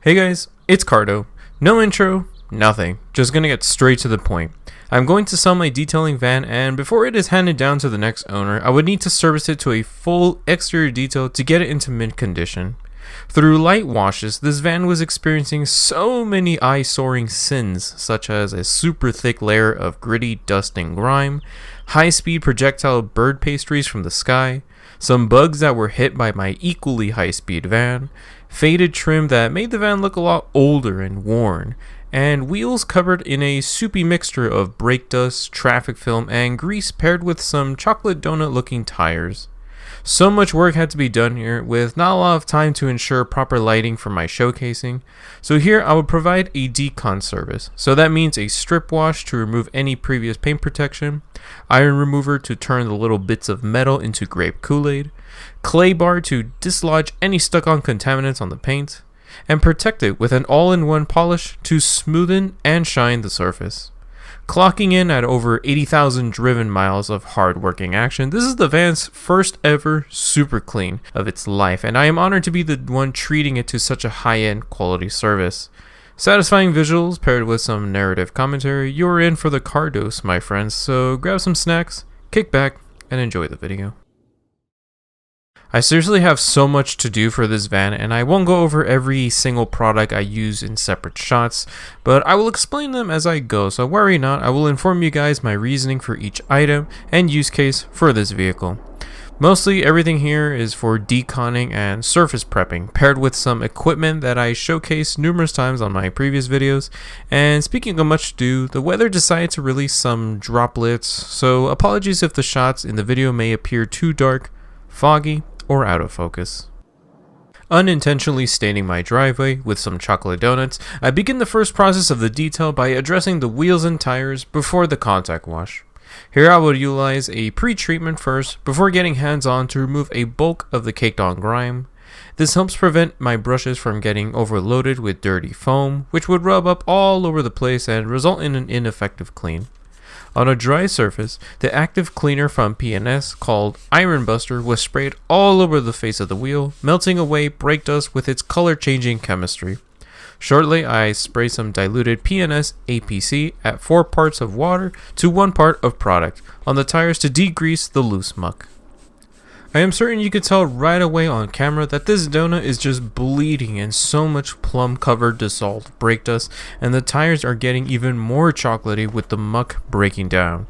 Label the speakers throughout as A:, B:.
A: Hey guys, it's Cardo. No intro, nothing. Just gonna get straight to the point. I'm going to sell my detailing van, and before it is handed down to the next owner, I would need to service it to a full exterior detail to get it into mint condition. Through light washes, this van was experiencing so many eye-soaring sins, such as a super thick layer of gritty dust and grime, high-speed projectile bird pastries from the sky, some bugs that were hit by my equally high-speed van, faded trim that made the van look a lot older and worn, and wheels covered in a soupy mixture of brake dust, traffic film, and grease paired with some chocolate donut looking tires. So much work had to be done here, with not a lot of time to ensure proper lighting for my showcasing. So here I would provide a Decon service. So that means a strip wash to remove any previous paint protection, iron remover to turn the little bits of metal into grape Kool-Aid, clay bar to dislodge any stuck-on contaminants on the paint, and protect it with an all-in-one polish to smoothen and shine the surface. Clocking in at over 80,000 driven miles of hard-working action, this is the van's first ever super clean of its life, and I am honored to be the one treating it to such a high-end quality service. Satisfying visuals paired with some narrative commentary, you're in for the car dose, my friends, so grab some snacks, kick back, and enjoy the video. I seriously have so much to do for this van, and I won't go over every single product I use in separate shots, but I will explain them as I go, so worry not. I will inform you guys my reasoning for each item and use case for this vehicle. Mostly everything here is for deconning and surface prepping, paired with some equipment that I showcased numerous times on my previous videos. And speaking of much to do, the weather decided to release some droplets, so apologies if the shots in the video may appear too dark, foggy, or out of focus. Unintentionally staining my driveway with some chocolate donuts, I begin the first process of the detail by addressing the wheels and tires before the contact wash. Here I will utilize a pre-treatment first before getting hands-on to remove a bulk of the caked-on grime. This helps prevent my brushes from getting overloaded with dirty foam, which would rub up all over the place and result in an ineffective clean. On a dry surface, the active cleaner from P&S called Iron Buster was sprayed all over the face of the wheel, melting away brake dust with its color-changing chemistry. Shortly, I spray some diluted P&S APC at 4 parts of water to 1 part of product on the tires to degrease the loose muck. I am certain you could tell right away on camera that this donut is just bleeding in so much plum-covered dissolved brake dust, and the tires are getting even more chocolatey with the muck breaking down.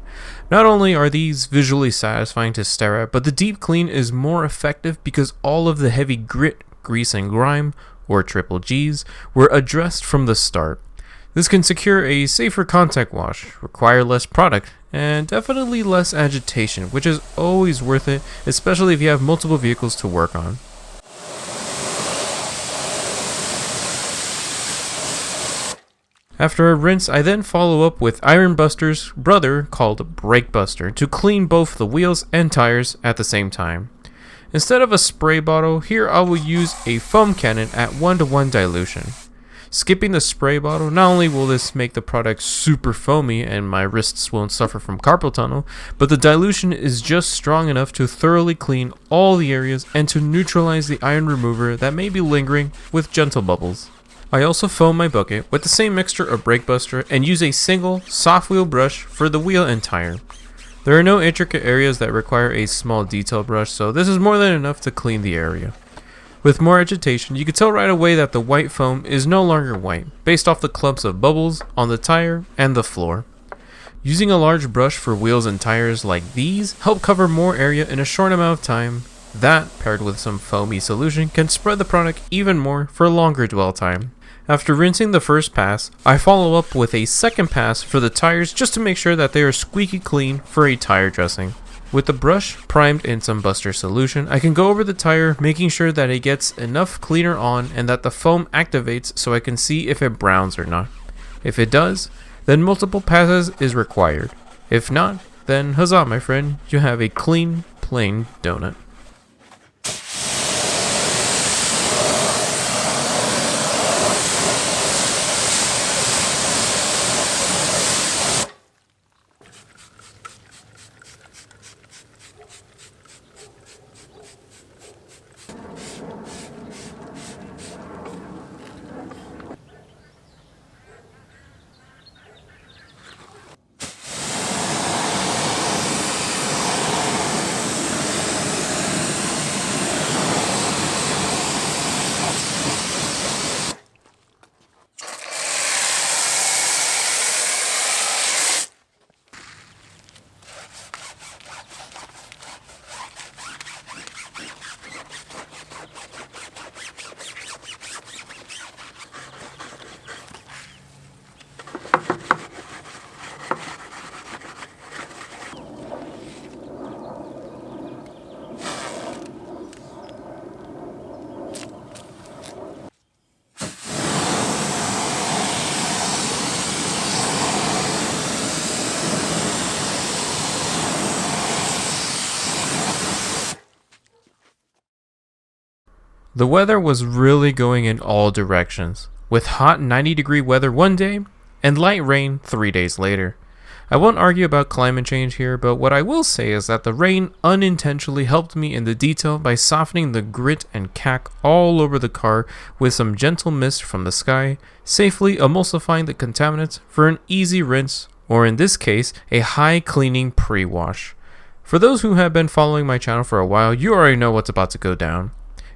A: Not only are these visually satisfying to stare at, but the deep clean is more effective because all of the heavy grit, grease, and grime, or triple G's, were addressed from the start. This can secure a safer contact wash, require less product, and definitely less agitation, which is always worth it, especially if you have multiple vehicles to work on. After a rinse, I then follow up with Iron Buster's brother called Brake Buster to clean both the wheels and tires at the same time. Instead of a spray bottle, here I will use a foam cannon at 1:1 dilution. Skipping the spray bottle, not only will this make the product super foamy and my wrists won't suffer from carpal tunnel, but the dilution is just strong enough to thoroughly clean all the areas and to neutralize the iron remover that may be lingering with gentle bubbles. I also foam my bucket with the same mixture of Brake Buster and use a single soft wheel brush for the wheel and tire. There are no intricate areas that require a small detail brush, so this is more than enough to clean the area. With more agitation, you can tell right away that the white foam is no longer white, based off the clumps of bubbles on the tire and the floor. Using a large brush for wheels and tires like these help cover more area in a short amount of time. That, paired with some foamy solution, can spread the product even more for longer dwell time. After rinsing the first pass, I follow up with a second pass for the tires just to make sure that they are squeaky clean for a tire dressing. With the brush primed in some Buster solution, I can go over the tire, making sure that it gets enough cleaner on and that the foam activates so I can see if it browns or not. If it does, then multiple passes is required. If not, then huzzah my friend, you have a clean, plain donut. The weather was really going in all directions, with hot 90-degree weather one day and light rain 3 days later. I won't argue about climate change here, but what I will say is that the rain unintentionally helped me in the detail by softening the grit and cack all over the car with some gentle mist from the sky, safely emulsifying the contaminants for an easy rinse, or in this case, a high cleaning pre-wash. For those who have been following my channel for a while, you already know what's about to go down.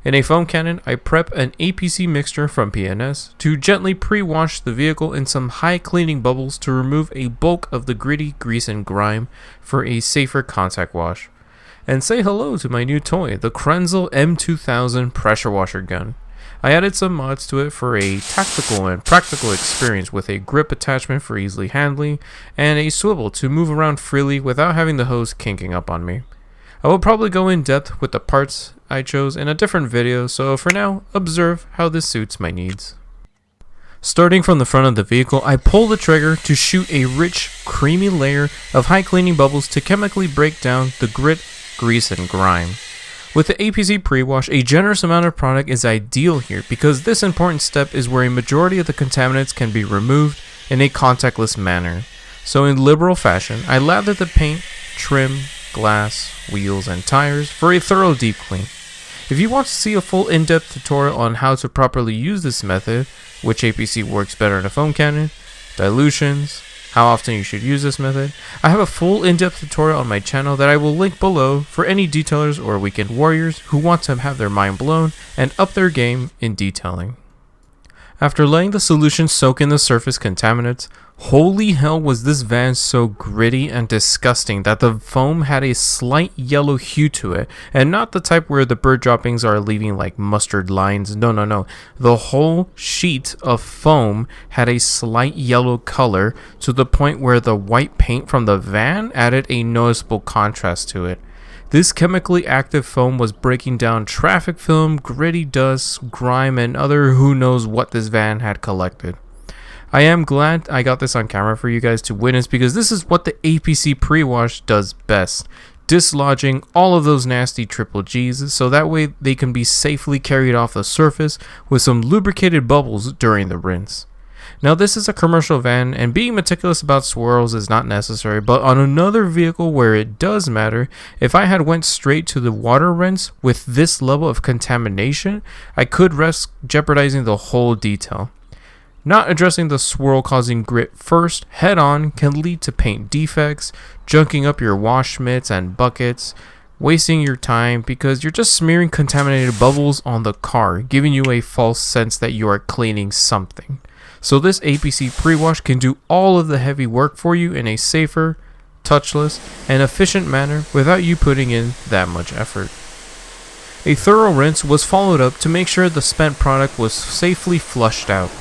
A: In a foam cannon, I prep an APC mixture from P&S to gently pre-wash the vehicle in some high cleaning bubbles to remove a bulk of the gritty grease and grime for a safer contact wash. And say hello to my new toy, the Krenzel M2000 pressure washer gun. I added some mods to it for a tactical and practical experience with a grip attachment for easily handling and a swivel to move around freely without having the hose kinking up on me. I will probably go in depth with the parts I chose in a different video, so for now, observe how this suits my needs. Starting from the front of the vehicle, I pull the trigger to shoot a rich, creamy layer of high cleaning bubbles to chemically break down the grit, grease, and grime. With the APC Pre-Wash, a generous amount of product is ideal here because this important step is where a majority of the contaminants can be removed in a contactless manner. So in liberal fashion, I lather the paint, trim, glass, wheels, and tires for a thorough deep clean. If you want to see a full in-depth tutorial on how to properly use this method, which APC works better in a foam cannon, dilutions, how often you should use this method, I have a full in-depth tutorial on my channel that I will link below for any detailers or weekend warriors who want to have their mind blown and up their game in detailing. After letting the solution soak in the surface contaminants, holy hell was this van so gritty and disgusting that the foam had a slight yellow hue to it, and not the type where the bird droppings are leaving like mustard lines. No. The whole sheet of foam had a slight yellow color to the point where the white paint from the van added a noticeable contrast to it. This chemically active foam was breaking down traffic film, gritty dust, grime, and other who knows what this van had collected. I am glad I got this on camera for you guys to witness because this is what the APC Pre-Wash does best, dislodging all of those nasty triple G's so that way they can be safely carried off the surface with some lubricated bubbles during the rinse. Now this is a commercial van and being meticulous about swirls is not necessary, but on another vehicle where it does matter, if I had went straight to the water rinse with this level of contamination, I could risk jeopardizing the whole detail. Not addressing the swirl causing grit first head on can lead to paint defects, junking up your wash mitts and buckets, wasting your time because you're just smearing contaminated bubbles on the car, giving you a false sense that you are cleaning something. So this APC Pre-Wash can do all of the heavy work for you in a safer, touchless, and efficient manner without you putting in that much effort. A thorough rinse was followed up to make sure the spent product was safely flushed out.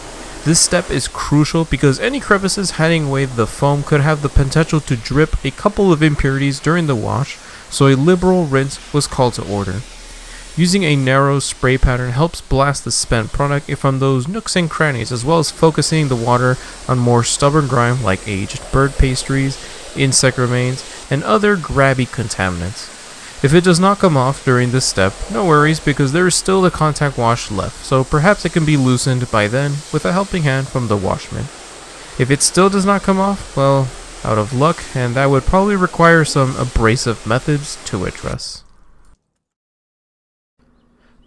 A: This step is crucial because any crevices hiding away the foam could have the potential to drip a couple of impurities during the wash, so a liberal rinse was called to order. Using a narrow spray pattern helps blast the spent product from those nooks and crannies, as well as focusing the water on more stubborn grime like aged bird pastries, insect remains, and other grabby contaminants. If it does not come off during this step, no worries because there is still the contact wash left, so perhaps it can be loosened by then with a helping hand from the washman. If it still does not come off, well, out of luck, and that would probably require some abrasive methods to address.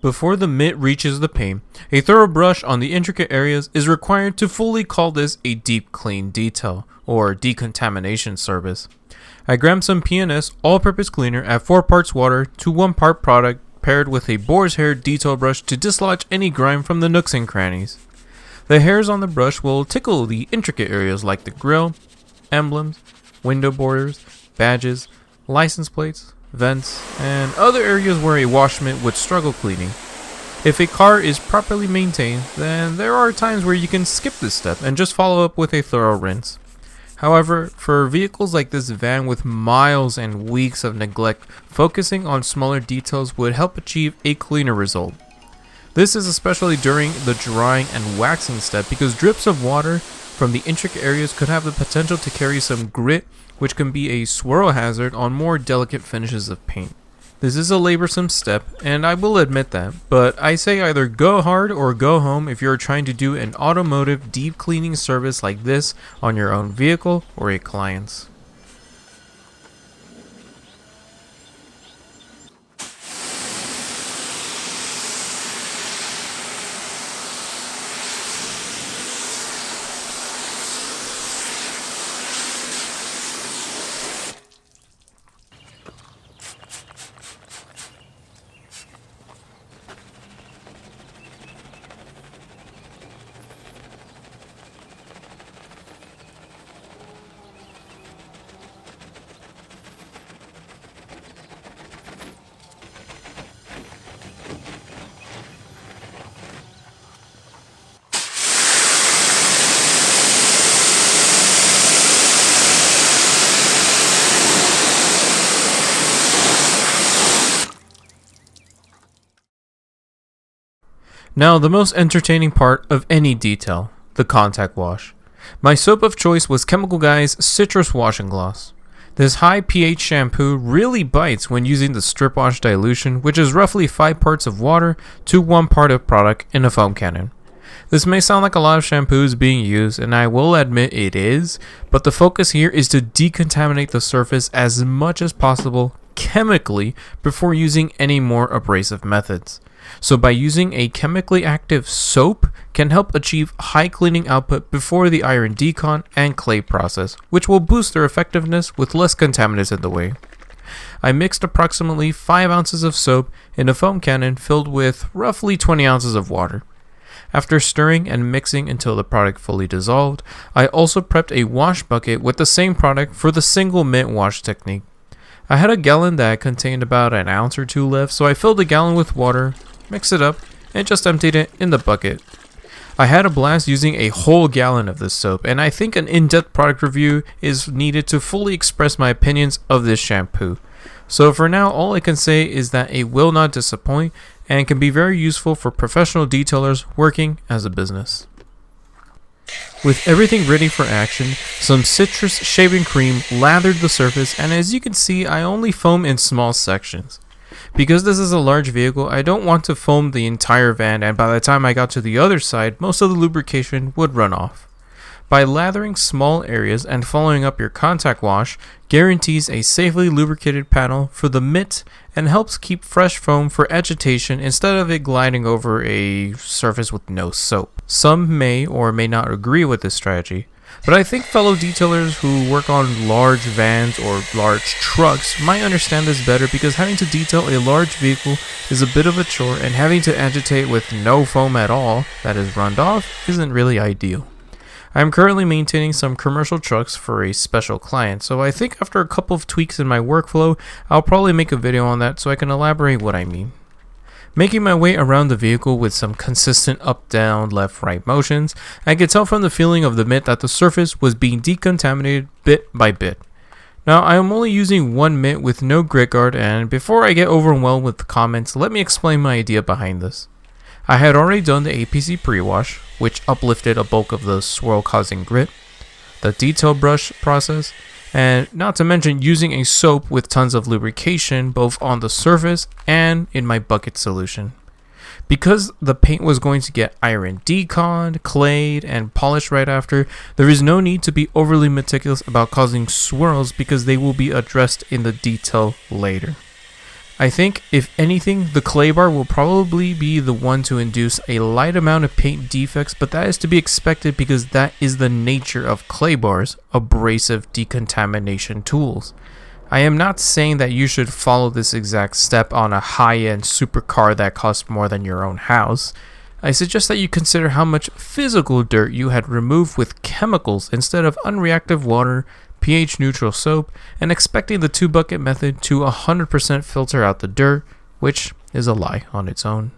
A: Before the mitt reaches the paint, a thorough brush on the intricate areas is required to fully call this a deep clean detail, or decontamination service. I grabbed some P&S all-purpose cleaner at 4 parts water to 1 part product paired with a boar's hair detail brush to dislodge any grime from the nooks and crannies. The hairs on the brush will tickle the intricate areas like the grille, emblems, window borders, badges, license plates, vents, and other areas where a washman would struggle cleaning. If a car is properly maintained, then there are times where you can skip this step and just follow up with a thorough rinse. However, for vehicles like this van with miles and weeks of neglect, focusing on smaller details would help achieve a cleaner result. This is especially during the drying and waxing step because drips of water from the intricate areas could have the potential to carry some grit, which can be a swirl hazard on more delicate finishes of paint. This is a laborsome step, and I will admit that, but I say either go hard or go home if you're trying to do an automotive deep cleaning service like this on your own vehicle or a client's. Now, the most entertaining part of any detail, the contact wash. My soap of choice was Chemical Guy's Citrus Washing Gloss. This high pH shampoo really bites when using the strip wash dilution, which is roughly 5 parts of water to 1 part of product in a foam cannon. This may sound like a lot of shampoos being used, and I will admit it is, but the focus here is to decontaminate the surface as much as possible chemically before using any more abrasive methods. So by using a chemically active soap can help achieve high cleaning output before the iron decon and clay process, which will boost their effectiveness with less contaminants in the way. I mixed approximately 5 ounces of soap in a foam cannon filled with roughly 20 ounces of water. After stirring and mixing until the product fully dissolved, I also prepped a wash bucket with the same product for the single mint wash technique. I had a gallon that contained about an ounce or two left, so I filled the gallon with water, mixed it up, and just emptied it in the bucket. I had a blast using a whole gallon of this soap, and I think an in-depth product review is needed to fully express my opinions of this shampoo. So for now, all I can say is that it will not disappoint and can be very useful for professional detailers working as a business. With everything ready for action, some citrus shaving cream lathered the surface, and as you can see, I only foam in small sections. Because this is a large vehicle, I don't want to foam the entire van, and by the time I got to the other side, most of the lubrication would run off. By lathering small areas and following up your contact wash guarantees a safely lubricated panel for the mitt and helps keep fresh foam for agitation instead of it gliding over a surface with no soap. Some may or may not agree with this strategy, but I think fellow detailers who work on large vans or large trucks might understand this better, because having to detail a large vehicle is a bit of a chore, and having to agitate with no foam at all that is runned off isn't really ideal. I am currently maintaining some commercial trucks for a special client, so I think after a couple of tweaks in my workflow, I'll probably make a video on that so I can elaborate what I mean. Making my way around the vehicle with some consistent up, down, left, right motions, I could tell from the feeling of the mitt that the surface was being decontaminated bit by bit. Now, I am only using one mitt with no grit guard, and before I get overwhelmed with the comments, let me explain my idea behind this. I had already done the APC Pre-Wash, which uplifted a bulk of the swirl causing grit, the detail brush process, and not to mention using a soap with tons of lubrication both on the surface and in my bucket solution. Because the paint was going to get iron deconed, clayed, and polished right after, there is no need to be overly meticulous about causing swirls because they will be addressed in the detail later. I think, if anything, the clay bar will probably be the one to induce a light amount of paint defects, but that is to be expected because that is the nature of clay bars, abrasive decontamination tools. I am not saying that you should follow this exact step on a high-end supercar that costs more than your own house. I suggest that you consider how much physical dirt you had removed with chemicals instead of unreactive water, pH neutral soap, and expecting the 2-bucket method to 100% filter out the dirt, which is a lie on its own.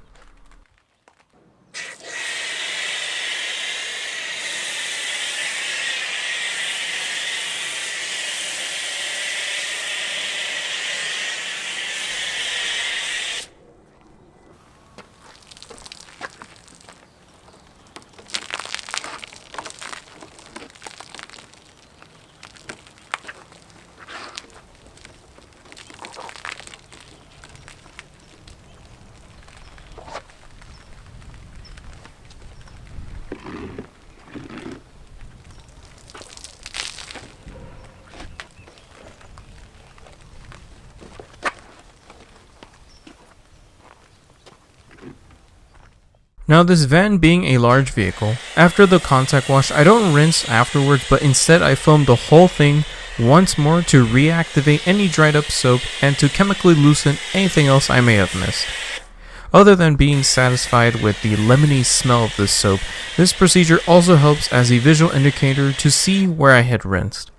A: Now, this van being a large vehicle, after the contact wash, I don't rinse afterwards, but instead I foam the whole thing once more to reactivate any dried up soap and to chemically loosen anything else I may have missed. Other than being satisfied with the lemony smell of this soap, this procedure also helps as a visual indicator to see where I had rinsed.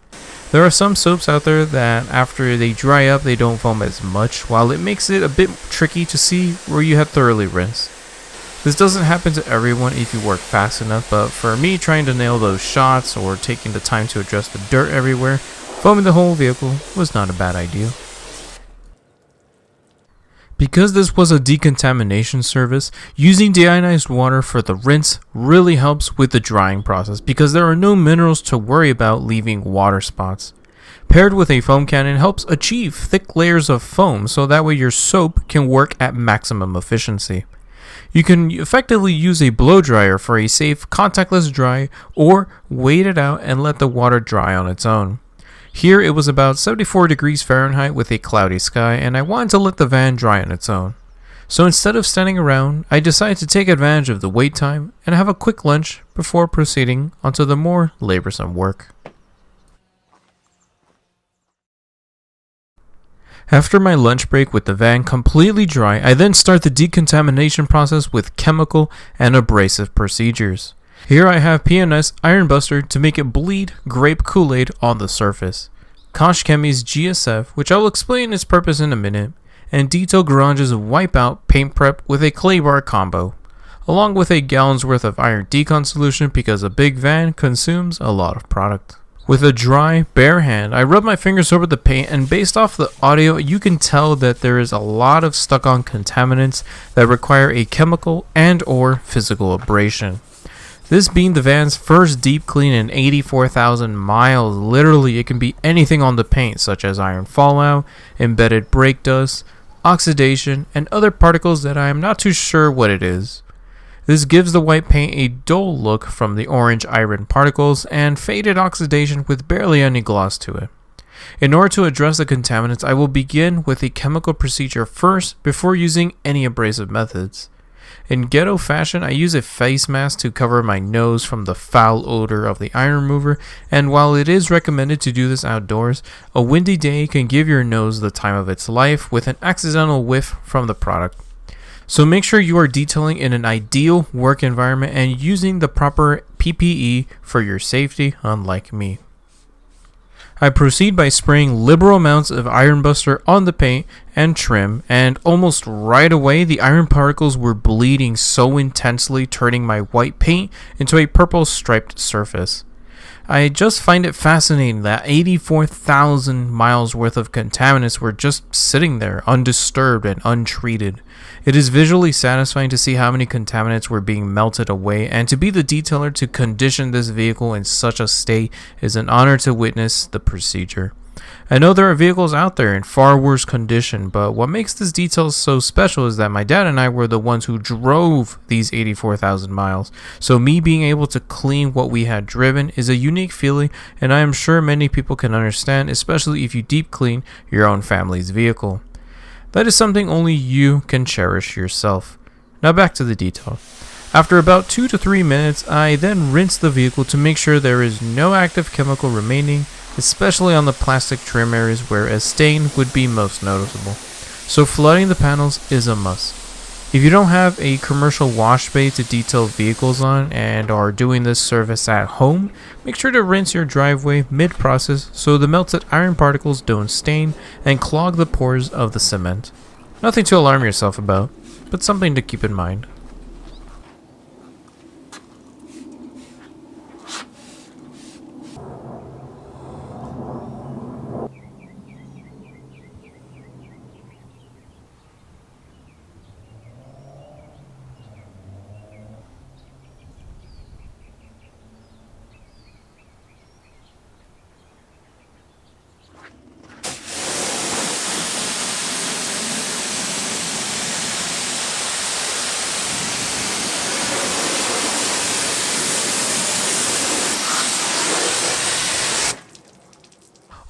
A: There are some soaps out there that after they dry up they don't foam as much, while it makes it a bit tricky to see where you had thoroughly rinsed. This doesn't happen to everyone if you work fast enough, but for me, trying to nail those shots or taking the time to address the dirt everywhere, foaming the whole vehicle was not a bad idea. Because this was a decontamination service, using deionized water for the rinse really helps with the drying process because there are no minerals to worry about leaving water spots. Paired with a foam cannon helps achieve thick layers of foam so that way your soap can work at maximum efficiency. You can effectively use a blow dryer for a safe contactless dry or wait it out and let the water dry on its own. Here it was about 74 degrees Fahrenheit with a cloudy sky and I wanted to let the van dry on its own. So instead of standing around, I decided to take advantage of the wait time and have a quick lunch before proceeding onto the more laborsome work. After my lunch break with the van completely dry, I then start the decontamination process with chemical and abrasive procedures. Here I have PNS Iron Buster to make it bleed grape Kool-Aid on the surface, Kosh Chemi's GSF, which I will explain its purpose in a minute, and Detail Garage's Wipeout Paint Prep with a clay bar combo, along with a gallon's worth of iron Decon solution because a big van consumes a lot of product. With a dry, bare hand, I rub my fingers over the paint and based off the audio, you can tell that there is a lot of stuck-on contaminants that require a chemical and or physical abrasion. This being the van's first deep clean in 84,000 miles, literally it can be anything on the paint such as iron fallout, embedded brake dust, oxidation, and other particles that I am not too sure what it is. This gives the white paint a dull look from the orange iron particles and faded oxidation with barely any gloss to it. In order to address the contaminants, I will begin with a chemical procedure first before using any abrasive methods. In ghetto fashion, I use a face mask to cover my nose from the foul odor of the iron remover, and while it is recommended to do this outdoors, a windy day can give your nose the time of its life with an accidental whiff from the product. So make sure you are detailing in an ideal work environment and using the proper PPE for your safety, unlike me. I proceed by spraying liberal amounts of Iron Buster on the paint and trim, and almost right away the iron particles were bleeding so intensely, turning my white paint into a purple striped surface. I just find it fascinating that 84,000 miles worth of contaminants were just sitting there, undisturbed and untreated. It is visually satisfying to see how many contaminants were being melted away, and to be the detailer to condition this vehicle in such a state is an honor to witness the procedure. I know there are vehicles out there in far worse condition, but what makes this detail so special is that my dad and I were the ones who drove these 84,000 miles, so me being able to clean what we had driven is a unique feeling, and I am sure many people can understand, especially if you deep clean your own family's vehicle. That is something only you can cherish yourself. Now back to the detail. After about 2 to 3 minutes, I then rinse the vehicle to make sure there is no active chemical remaining, especially on the plastic trim areas where a stain would be most noticeable. So flooding the panels is a must. If you don't have a commercial wash bay to detail vehicles on and are doing this service at home, make sure to rinse your driveway mid-process so the melted iron particles don't stain and clog the pores of the cement. Nothing to alarm yourself about, but something to keep in mind.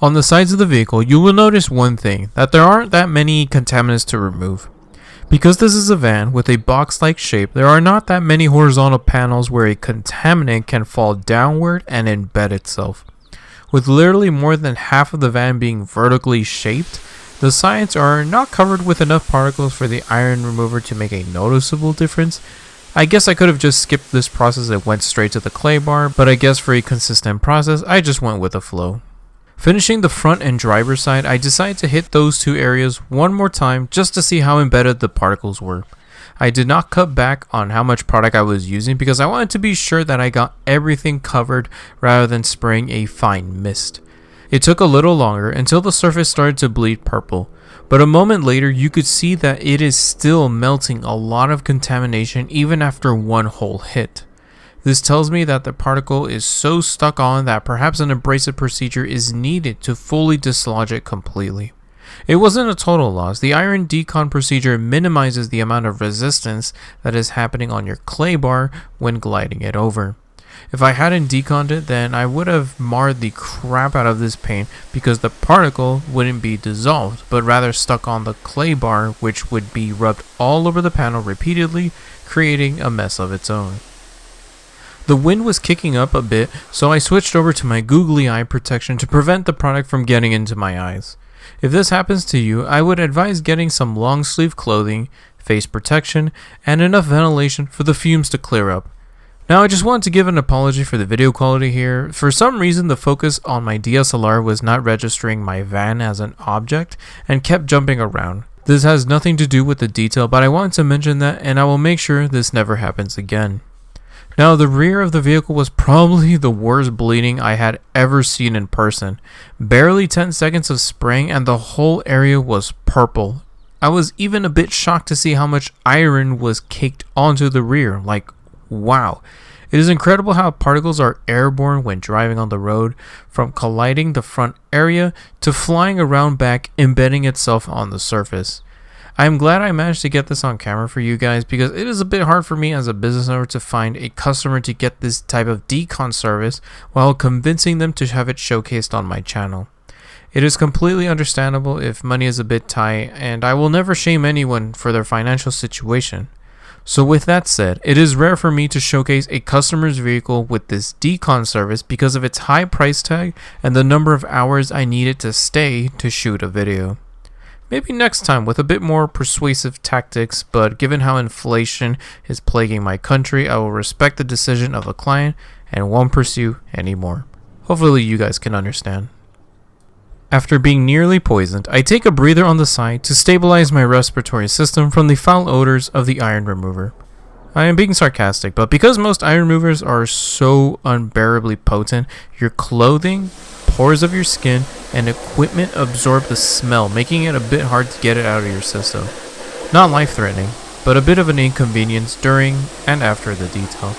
A: On the sides of the vehicle, you will notice one thing, that there aren't that many contaminants to remove. Because this is a van with a box-like shape, there are not that many horizontal panels where a contaminant can fall downward and embed itself. With literally more than half of the van being vertically shaped, the sides are not covered with enough particles for the iron remover to make a noticeable difference. I guess I could have just skipped this process and went straight to the clay bar, but I guess for a consistent process, I just went with the flow. Finishing the front and driver's side, I decided to hit those two areas one more time just to see how embedded the particles were. I did not cut back on how much product I was using because I wanted to be sure that I got everything covered rather than spraying a fine mist. It took a little longer until the surface started to bleed purple, but a moment later you could see that it is still melting a lot of contamination even after one whole hit. This tells me that the particle is so stuck on that perhaps an abrasive procedure is needed to fully dislodge it completely. It wasn't a total loss. The iron decon procedure minimizes the amount of resistance that is happening on your clay bar when gliding it over. If I hadn't deconned it, then I would have marred the crap out of this paint because the particle wouldn't be dissolved, but rather stuck on the clay bar, which would be rubbed all over the panel repeatedly, creating a mess of its own. The wind was kicking up a bit, so I switched over to my googly eye protection to prevent the product from getting into my eyes. If this happens to you, I would advise getting some long sleeve clothing, face protection, and enough ventilation for the fumes to clear up. Now I just want to give an apology for the video quality here. For some reason the focus on my DSLR was not registering my van as an object and kept jumping around. This has nothing to do with the detail, but I wanted to mention that and I will make sure this never happens again. Now, the rear of the vehicle was probably the worst bleeding I had ever seen in person. Barely 10 seconds of spraying and the whole area was purple. I was even a bit shocked to see how much iron was caked onto the rear. Like, wow. It is incredible how particles are airborne when driving on the road, from colliding the front area to flying around back, embedding itself on the surface. I am glad I managed to get this on camera for you guys because it is a bit hard for me as a business owner to find a customer to get this type of decon service while convincing them to have it showcased on my channel. It is completely understandable if money is a bit tight, and I will never shame anyone for their financial situation. So with that said, it is rare for me to showcase a customer's vehicle with this decon service because of its high price tag and the number of hours I needed to stay to shoot a video. Maybe next time with a bit more persuasive tactics, but given how inflation is plaguing my country, I will respect the decision of the client and won't pursue anymore. Hopefully you guys can understand. After being nearly poisoned, I take a breather on the side to stabilize my respiratory system from the foul odors of the iron remover. I am being sarcastic, but because most iron removers are so unbearably potent, your clothing, pores of your skin, and equipment absorb the smell, making it a bit hard to get it out of your system. Not life-threatening, but a bit of an inconvenience during and after the detail.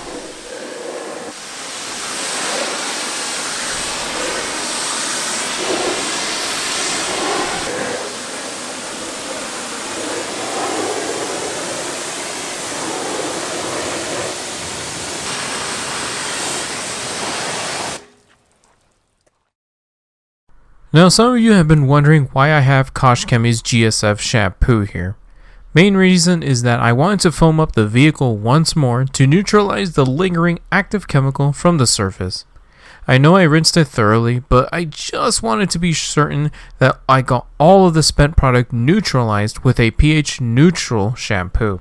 A: Now some of you have been wondering why I have Kosh Chemi's GSF shampoo here. Main reason is that I wanted to foam up the vehicle once more to neutralize the lingering active chemical from the surface. I know I rinsed it thoroughly, but I just wanted to be certain that I got all of the spent product neutralized with a pH neutral shampoo.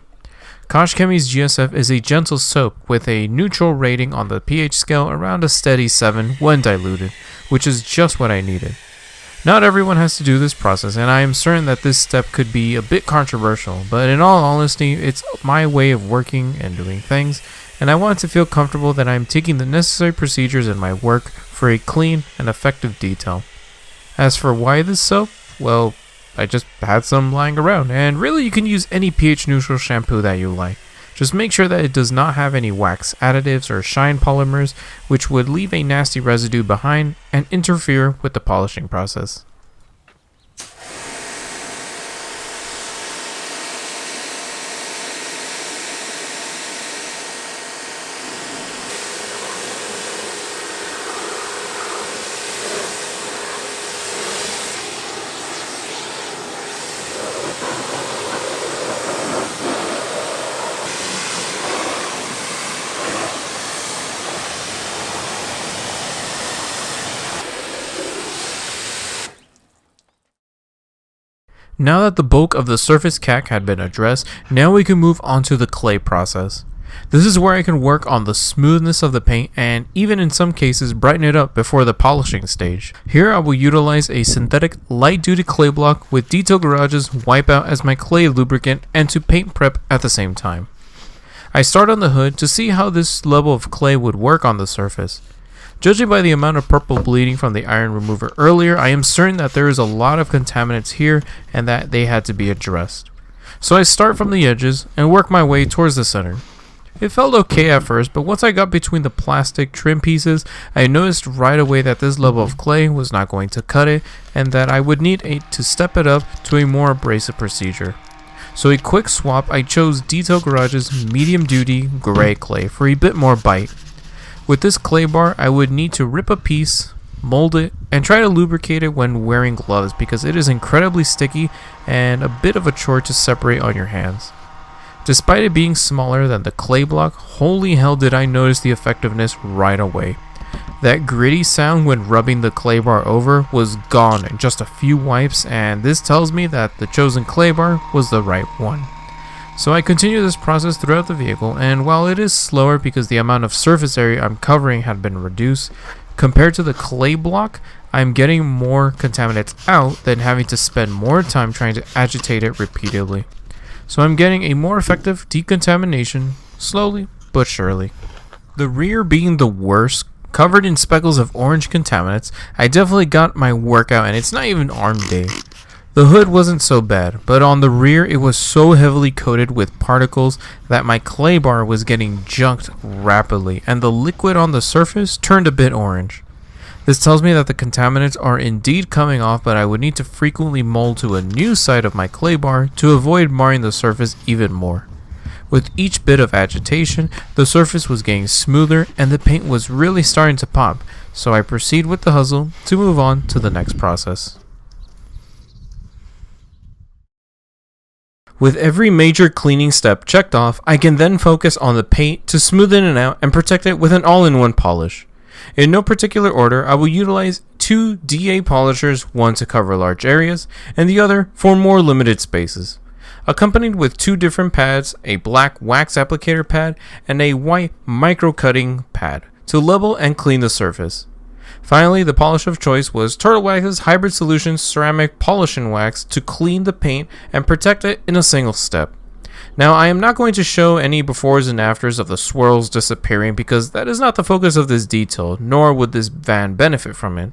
A: Kosh Chemi's GSF is a gentle soap with a neutral rating on the pH scale around a steady 7 when diluted, which is just what I needed. Not everyone has to do this process, and I am certain that this step could be a bit controversial, but in all honesty, it's my way of working and doing things, and I want to feel comfortable that I am taking the necessary procedures in my work for a clean and effective detail. As for why this soap, well, I just had some lying around, and really you can use any pH neutral shampoo that you like. Just make sure that it does not have any wax additives or shine polymers, which would leave a nasty residue behind and interfere with the polishing process. Now that the bulk of the surface cack had been addressed, now we can move on to the clay process. This is where I can work on the smoothness of the paint and even in some cases brighten it up before the polishing stage. Here I will utilize a synthetic light duty clay block with detail garages, wipeout as my clay lubricant, and to paint prep at the same time. I start on the hood to see how this level of clay would work on the surface. Judging by the amount of purple bleeding from the iron remover earlier, I am certain that there is a lot of contaminants here and that they had to be addressed. So I start from the edges and work my way towards the center. It felt okay at first, but once I got between the plastic trim pieces, I noticed right away that this level of clay was not going to cut it and that I would need to step it up to a more abrasive procedure. So a quick swap, I chose Detail Garage's medium duty gray clay for a bit more bite. With this clay bar, I would need to rip a piece, mold it, and try to lubricate it when wearing gloves because it is incredibly sticky and a bit of a chore to separate on your hands. Despite it being smaller than the clay block, holy hell did I notice the effectiveness right away. That gritty sound when rubbing the clay bar over was gone in just a few wipes, and this tells me that the chosen clay bar was the right one. So I continue this process throughout the vehicle, and while it is slower because the amount of surface area I'm covering had been reduced, compared to the clay block, I'm getting more contaminants out than having to spend more time trying to agitate it repeatedly. So I'm getting a more effective decontamination, slowly but surely. The rear being the worst, covered in speckles of orange contaminants, I definitely got my workout and it's not even arm day. The hood wasn't so bad, but on the rear it was so heavily coated with particles that my clay bar was getting junked rapidly and the liquid on the surface turned a bit orange. This tells me that the contaminants are indeed coming off, but I would need to frequently mold to a new side of my clay bar to avoid marring the surface even more. With each bit of agitation, the surface was getting smoother and the paint was really starting to pop, so I proceed with the hustle to move on to the next process. With every major cleaning step checked off, I can then focus on the paint to smoothen it out and protect it with an all-in-one polish. In no particular order, I will utilize two DA polishers, one to cover large areas and the other for more limited spaces, accompanied with two different pads, a black wax applicator pad and a white micro cutting pad to level and clean the surface. Finally, the polish of choice was Turtle Wax's Hybrid Solutions Ceramic Polishing Wax to clean the paint and protect it in a single step. Now, I am not going to show any befores and afters of the swirls disappearing because that is not the focus of this detail, nor would this van benefit from it.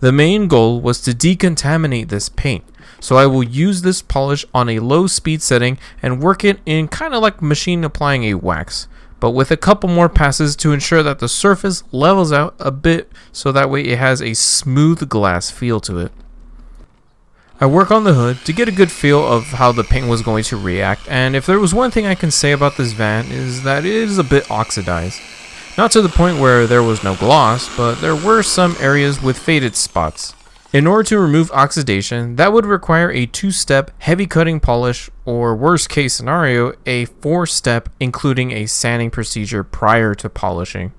A: The main goal was to decontaminate this paint, so I will use this polish on a low speed setting and work it in kind of like machine applying a wax, but with a couple more passes to ensure that the surface levels out a bit so that way it has a smooth glass feel to it. I work on the hood to get a good feel of how the paint was going to react, and if there was one thing I can say about this van is that it is a bit oxidized. Not to the point where there was no gloss, but there were some areas with faded spots. In order to remove oxidation, that would require a 2-step heavy cutting polish, or worst case scenario, a 4-step including a sanding procedure prior to polishing.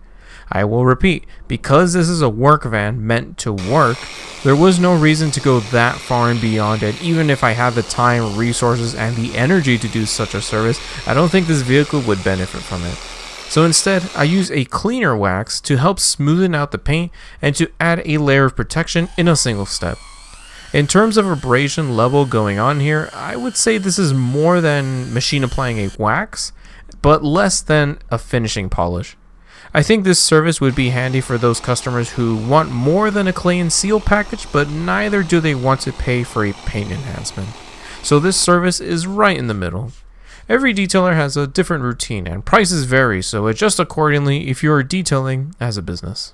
A: I will repeat, because this is a work van meant to work, there was no reason to go that far and beyond, and even if I had the time, resources, and the energy to do such a service, I don't think this vehicle would benefit from it. So instead, I use a cleaner wax to help smoothen out the paint and to add a layer of protection in a single step. In terms of abrasion level going on here, I would say this is more than machine applying a wax, but less than a finishing polish. I think this service would be handy for those customers who want more than a clay and seal package, but neither do they want to pay for a paint enhancement. So this service is right in the middle. Every detailer has a different routine and prices vary, so adjust accordingly if you are detailing as a business.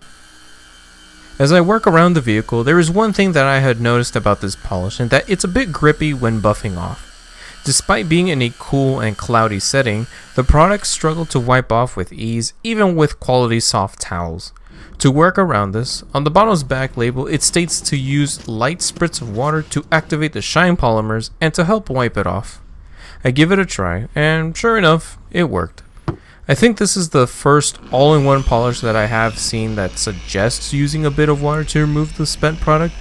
A: As I work around the vehicle, there is one thing that I had noticed about this polish, and that it's a bit grippy when buffing off. Despite being in a cool and cloudy setting, the product struggled to wipe off with ease, even with quality soft towels. To work around this, on the bottle's back label it states to use light spritz of water to activate the shine polymers and to help wipe it off. I give it a try, and sure enough, it worked. I think this is the first all-in-one polish that I have seen that suggests using a bit of water to remove the spent product,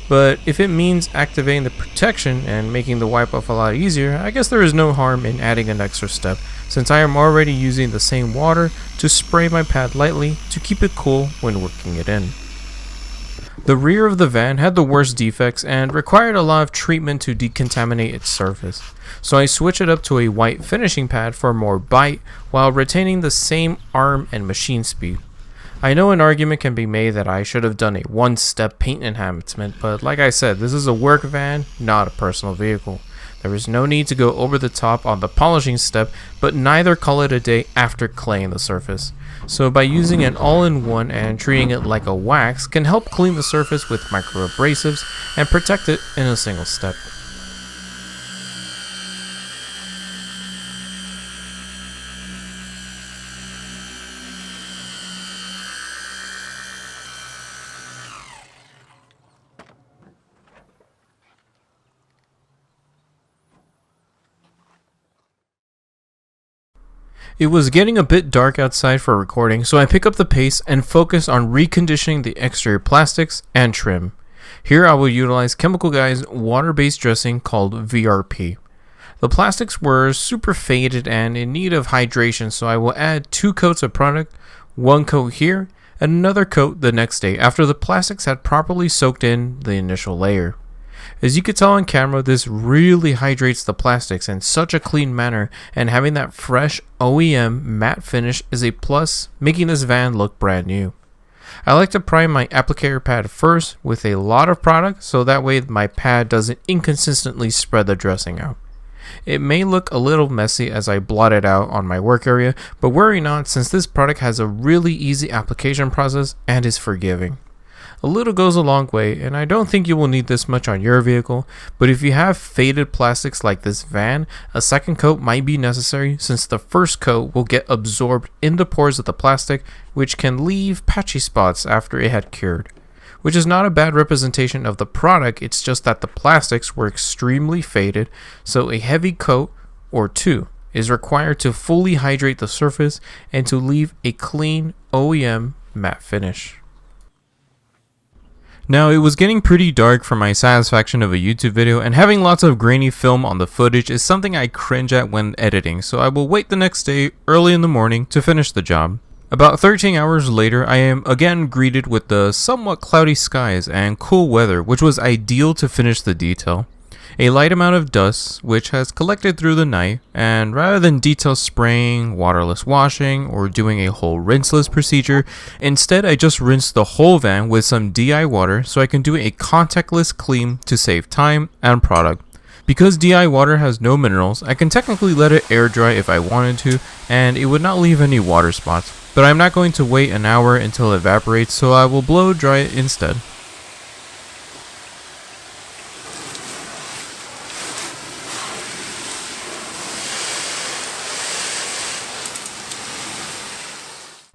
A: But if it means activating the protection and making the wipe off a lot easier, I guess there is no harm in adding an extra step, since I am already using the same water to spray my pad lightly to keep it cool when working it in. The rear of the van had the worst defects and required a lot of treatment to decontaminate its surface, so I switched it up to a white finishing pad for more bite while retaining the same arm and machine speed. I know an argument can be made that I should have done a one-step paint enhancement, but like I said, this is a work van, not a personal vehicle. There is no need to go over the top on the polishing step, but neither call it a day after claying the surface. So by using an all-in-one and treating it like a wax can help clean the surface with microabrasives and protect it in a single step. It was getting a bit dark outside for recording, so I pick up the pace and focus on reconditioning the exterior plastics and trim. Here I will utilize Chemical Guy's water-based dressing called VRP. The plastics were super faded and in need of hydration, so I will add 2 coats of product, 1 coat here, and another coat the next day after the plastics had properly soaked in the initial layer. As you can tell on camera, this really hydrates the plastics in such a clean manner, and having that fresh OEM matte finish is a plus, making this van look brand new. I like to prime my applicator pad first with a lot of product, so that way my pad doesn't inconsistently spread the dressing out. It may look a little messy as I blot it out on my work area, but worry not, since this product has a really easy application process and is forgiving. A little goes a long way, and I don't think you will need this much on your vehicle, but if you have faded plastics like this van, a second coat might be necessary, since the first coat will get absorbed in the pores of the plastic, which can leave patchy spots after it had cured. Which is not a bad representation of the product, it's just that the plastics were extremely faded, so a heavy coat, or 2, is required to fully hydrate the surface and to leave a clean OEM matte finish. Now, it was getting pretty dark for my satisfaction of a YouTube video, and having lots of grainy film on the footage is something I cringe at when editing, so I will wait the next day, early in the morning, to finish the job. About 13 hours later, I am again greeted with the somewhat cloudy skies and cool weather, which was ideal to finish the detail. A light amount of dust, which has collected through the night, and rather than detail spraying, waterless washing, or doing a whole rinseless procedure, instead I just rinsed the whole van with some DI water so I can do a contactless clean to save time and product. Because DI water has no minerals, I can technically let it air dry if I wanted to, and it would not leave any water spots, but I'm not going to wait an hour until it evaporates, so I will blow dry it instead.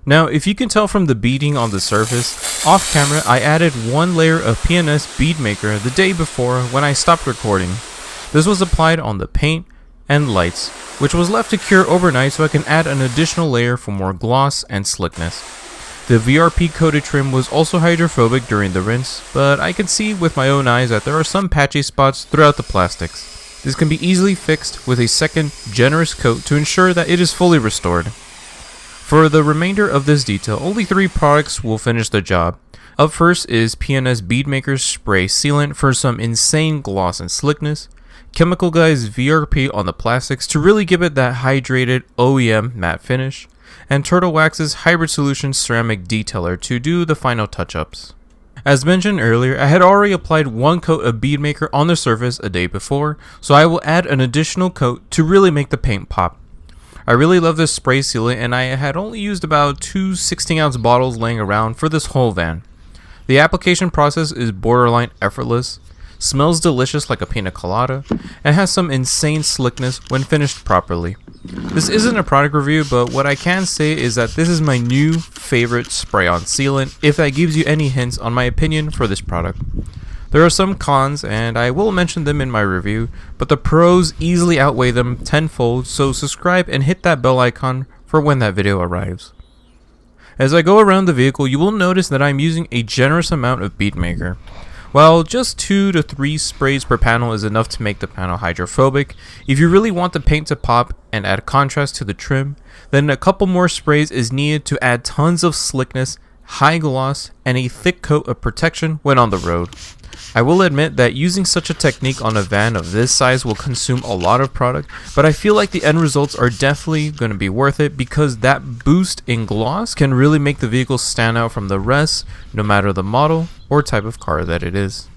A: Now, if you can tell from the beading on the surface, off camera I added 1 layer of PNS bead maker the day before when I stopped recording. This was applied on the paint and lights, which was left to cure overnight so I can add an additional layer for more gloss and slickness. The VRP coated trim was also hydrophobic during the rinse, but I can see with my own eyes that there are some patchy spots throughout the plastics. This can be easily fixed with a second generous coat to ensure that it is fully restored. For the remainder of this detail, only 3 products will finish the job. Up first is PNS Beadmaker's Spray Sealant for some insane gloss and slickness, Chemical Guy's VRP on the plastics to really give it that hydrated OEM matte finish, and Turtle Wax's Hybrid Solution Ceramic Detailer to do the final touch-ups. As mentioned earlier, I had already applied 1 coat of Beadmaker on the surface a day before, so I will add an additional coat to really make the paint pop. I really love this spray sealant, and I had only used about 2 16-ounce bottles laying around for this whole van. The application process is borderline effortless, smells delicious like a pina colada, and has some insane slickness when finished properly. This isn't a product review, but what I can say is that this is my new favorite spray-on sealant, if that gives you any hints on my opinion for this product. There are some cons, and I will mention them in my review, but the pros easily outweigh them tenfold, so subscribe and hit that bell icon for when that video arrives. As I go around the vehicle, you will notice that I'm using a generous amount of bead maker. While just 2 to 3 sprays per panel is enough to make the panel hydrophobic, if you really want the paint to pop and add contrast to the trim, then a couple more sprays is needed to add tons of slickness, high gloss, and a thick coat of protection when on the road. I will admit that using such a technique on a van of this size will consume a lot of product, but I feel like the end results are definitely going to be worth it because that boost in gloss can really make the vehicle stand out from the rest, no matter the model or type of car that it is.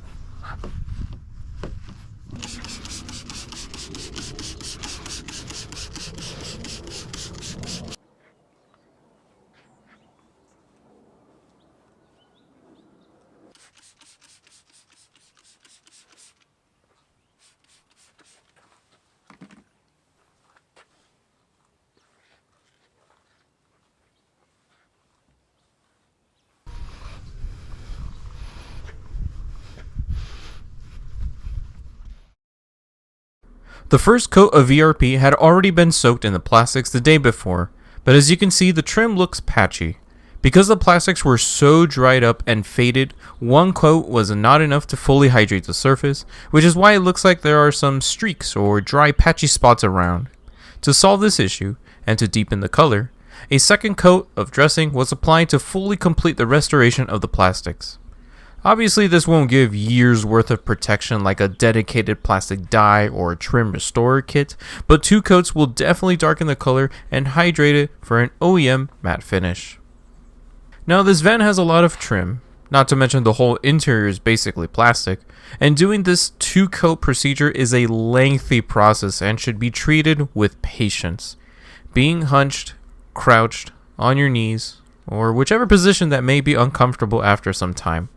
A: The first coat of VRP had already been soaked in the plastics the day before, but as you can see the trim looks patchy. Because the plastics were so dried up and faded, one coat was not enough to fully hydrate the surface, which is why it looks like there are some streaks or dry patchy spots around. To solve this issue, and to deepen the color, a second coat of dressing was applied to fully complete the restoration of the plastics. Obviously this won't give years worth of protection like a dedicated plastic dye or trim restorer kit, but 2 coats will definitely darken the color and hydrate it for an OEM matte finish. Now this van has a lot of trim, not to mention the whole interior is basically plastic, and doing this 2-coat procedure is a lengthy process and should be treated with patience. Being hunched, crouched, on your knees, or whichever position that may be uncomfortable after some time,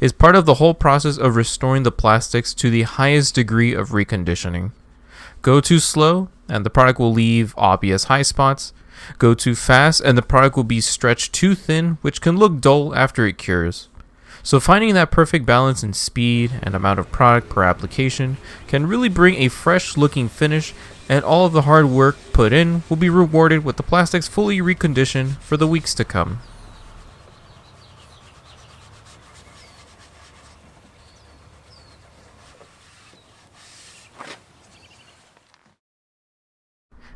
A: is part of the whole process of restoring the plastics to the highest degree of reconditioning. Go too slow and the product will leave obvious high spots. Go too fast and the product will be stretched too thin, which can look dull after it cures. So finding that perfect balance in speed and amount of product per application can really bring a fresh looking finish, and all of the hard work put in will be rewarded with the plastics fully reconditioned for the weeks to come.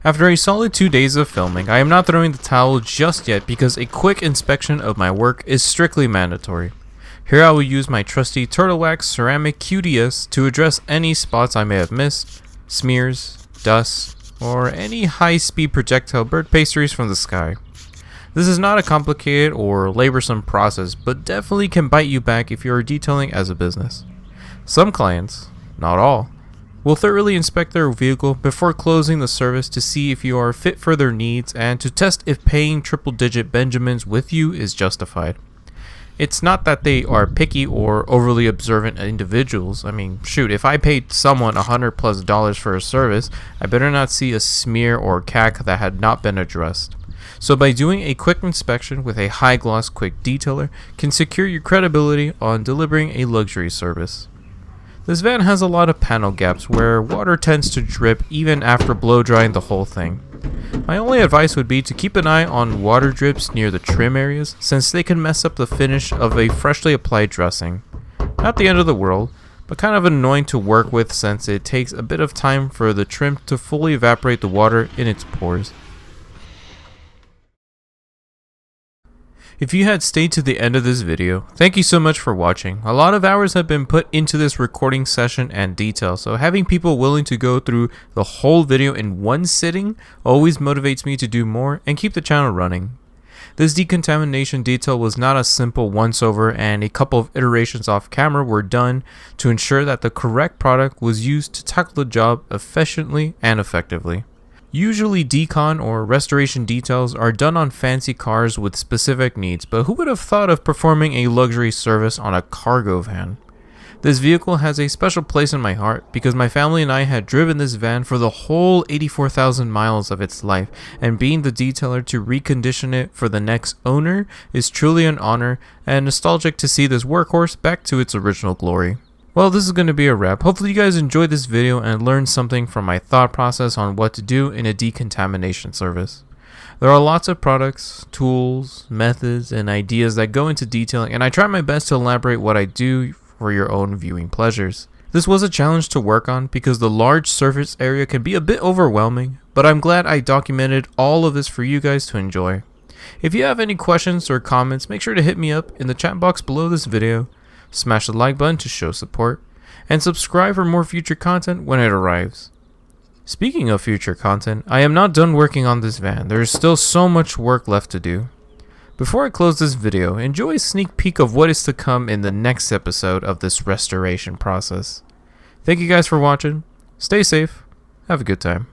A: After a solid 2 days of filming, I am not throwing the towel just yet because a quick inspection of my work is strictly mandatory. Here I will use my trusty Turtle Wax Ceramic QDS to address any spots I may have missed, smears, dust, or any high-speed projectile bird pastries from the sky. This is not a complicated or laborsome process, but definitely can bite you back if you are detailing as a business. Some clients, not all, will thoroughly inspect their vehicle before closing the service to see if you are fit for their needs and to test if paying triple-digit Benjamins with you is justified. It's not that they are picky or overly observant individuals. I mean, shoot, if I paid someone $100+ for a service, I better not see a smear or cack that had not been addressed. So by doing a quick inspection with a high gloss quick detailer can secure your credibility on delivering a luxury service. This van has a lot of panel gaps where water tends to drip even after blow drying the whole thing. My only advice would be to keep an eye on water drips near the trim areas, since they can mess up the finish of a freshly applied dressing. Not the end of the world, but kind of annoying to work with since it takes a bit of time for the trim to fully evaporate the water in its pores. If you had stayed to the end of this video, thank you so much for watching. A lot of hours have been put into this recording session and detail, so having people willing to go through the whole video in one sitting always motivates me to do more and keep the channel running. This decontamination detail was not a simple once over, and a couple of iterations off camera were done to ensure that the correct product was used to tackle the job efficiently and effectively. Usually decon or restoration details are done on fancy cars with specific needs, but who would have thought of performing a luxury service on a cargo van? This vehicle has a special place in my heart because my family and I had driven this van for the whole 84,000 miles of its life, and being the detailer to recondition it for the next owner is truly an honor and nostalgic to see this workhorse back to its original glory. Well, this is going to be a wrap. Hopefully you guys enjoyed this video and learned something from my thought process on what to do in a decontamination service. There are lots of products, tools, methods, and ideas that go into detailing, and I try my best to elaborate what I do for your own viewing pleasures. This was a challenge to work on because the large surface area can be a bit overwhelming, but I'm glad I documented all of this for you guys to enjoy. If you have any questions or comments, make sure to hit me up in the chat box below this video, smash the like button to show support, and subscribe for more future content when it arrives. Speaking of future content, I am not done working on this van. There is still so much work left to do. Before I close this video, enjoy a sneak peek of what is to come in the next episode of this restoration process. Thank you guys for watching. Stay safe. Have a good time.